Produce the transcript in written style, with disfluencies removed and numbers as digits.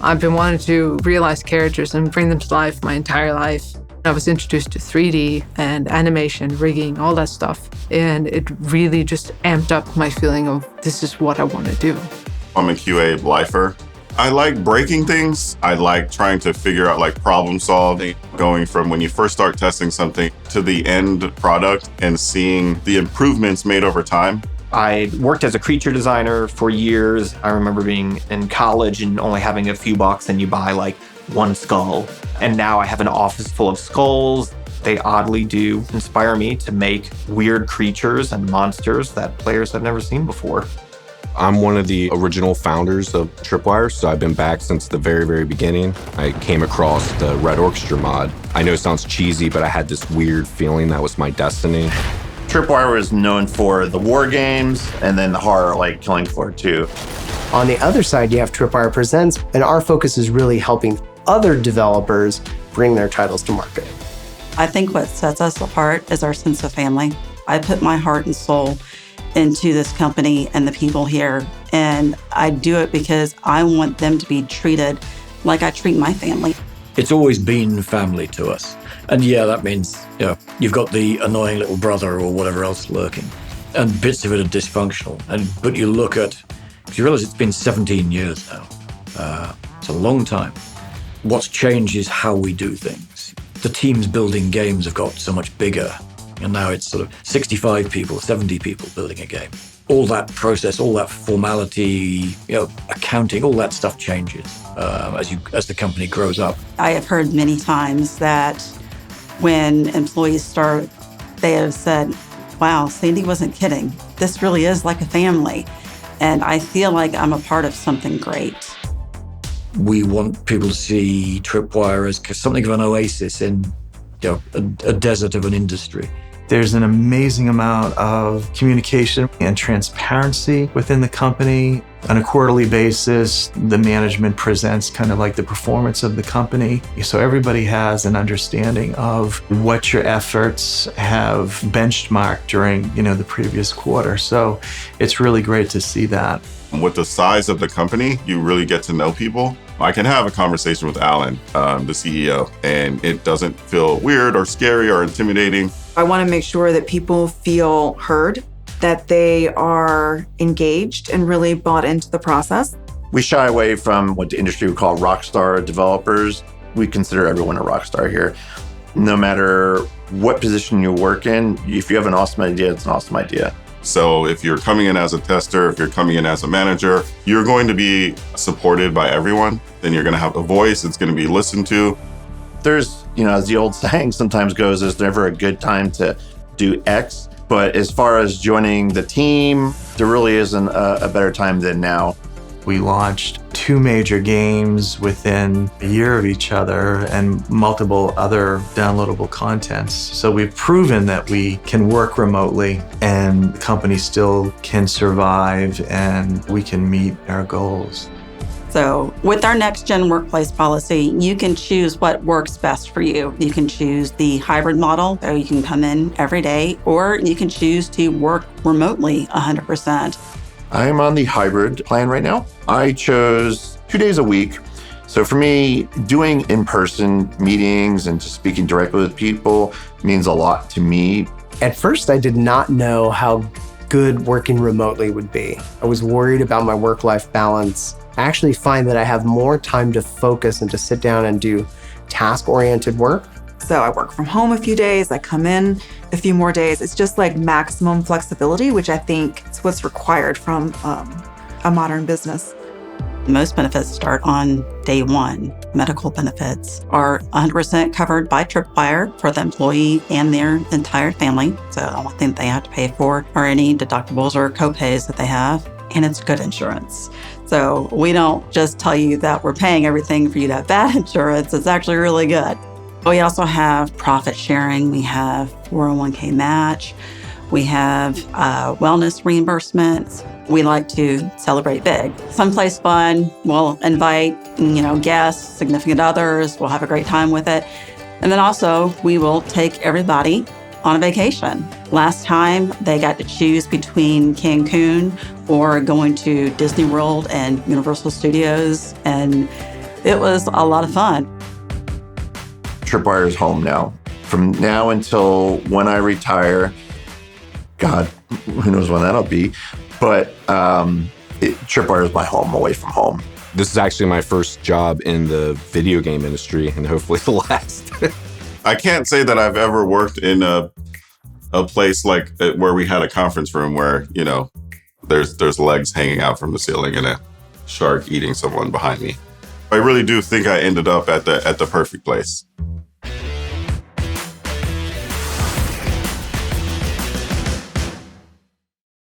I've been wanting to realize characters and bring them to life my entire life. I was introduced to 3D and animation, rigging, all that stuff. And it really just amped up my feeling of this is what I want to do. I'm a QA lifer. I like breaking things. I like trying to figure out problem solving, going from when you first start testing something to the end product and seeing the improvements made over time. I worked as a creature designer for years. I remember being in college and only having a few bucks and you buy one skull. And now I have an office full of skulls. They oddly do inspire me to make weird creatures and monsters that players have never seen before. I'm one of the original founders of Tripwire, so I've been back since the very, very beginning. I came across the Red Orchestra mod. I know it sounds cheesy, but I had this weird feeling that was my destiny. Tripwire is known for the war games and then the horror like Killing Floor 2. On the other side, you have Tripwire Presents, and our focus is really helping other developers bring their titles to market. I think what sets us apart is our sense of family. I put my heart and soul into this company and the people here, and I do it because I want them to be treated like I treat my family. It's always been family to us. And yeah, that means you've got the annoying little brother or whatever else lurking, and bits of it are dysfunctional. But you look at, because you realize it's been 17 years now. It's a long time. What's changed is how we do things. The teams building games have got so much bigger. And now it's sort of 65 people, 70 people building a game. All that process, all that formality, accounting, all that stuff changes as the company grows up. I have heard many times that when employees start, they have said, wow, Sandy wasn't kidding. This really is like a family. And I feel like I'm a part of something great. We want people to see Tripwire as something of an oasis in a desert of an industry. There's an amazing amount of communication and transparency within the company. On a quarterly basis, the management presents kind of the performance of the company. So everybody has an understanding of what your efforts have benchmarked during, the previous quarter. So it's really great to see that. With the size of the company, you really get to know people. I can have a conversation with Alan, the CEO, and it doesn't feel weird or scary or intimidating. I want to make sure that people feel heard, that they are engaged and really bought into the process. We shy away from what the industry would call rock star developers. We consider everyone a rock star here. No matter what position you work in, if you have an awesome idea, it's an awesome idea. So if you're coming in as a tester, if you're coming in as a manager, you're going to be supported by everyone. Then you're going to have a voice. It's going to be listened to. There's, as the old saying sometimes goes, there's never a good time to do X. But as far as joining the team, there really isn't a better time than now. We launched 2 major games within a year of each other and multiple other downloadable contents. So we've proven that we can work remotely and the company still can survive and we can meet our goals. So with our next gen workplace policy, you can choose what works best for you. You can choose the hybrid model, so you can come in every day, or you can choose to work remotely 100%. I am on the hybrid plan right now. I chose 2 days a week. So for me, doing in-person meetings and just speaking directly with people means a lot to me. At first, I did not know how good working remotely would be. I was worried about my work-life balance. I actually find that I have more time to focus and to sit down and do task-oriented work. So I work from home a few days, I come in a few more days. It's just maximum flexibility, which I think is what's required from a modern business. Most benefits start on day one. Medical benefits are 100% covered by Tripwire for the employee and their entire family. So the only thing they have to pay for are any deductibles or copays that they have. And it's good insurance. So we don't just tell you that we're paying everything for you to have bad insurance. It's actually really good. We also have profit sharing. We have 401k match. We have wellness reimbursements. We like to celebrate big. Someplace fun. We'll invite, guests, significant others. We'll have a great time with it. And then also, we will take everybody on a vacation. Last time, they got to choose between Cancun or going to Disney World and Universal Studios. And It was a lot of fun. Tripwire is home now. From now until when I retire, God, who knows when that'll be. But Tripwire is my home away from home. This is actually my first job in the video game industry, and hopefully the last. I can't say that I've ever worked in a place like where we had a conference room where, you know, there's legs hanging out from the ceiling and a shark eating someone behind me. I really do think I ended up at the perfect place.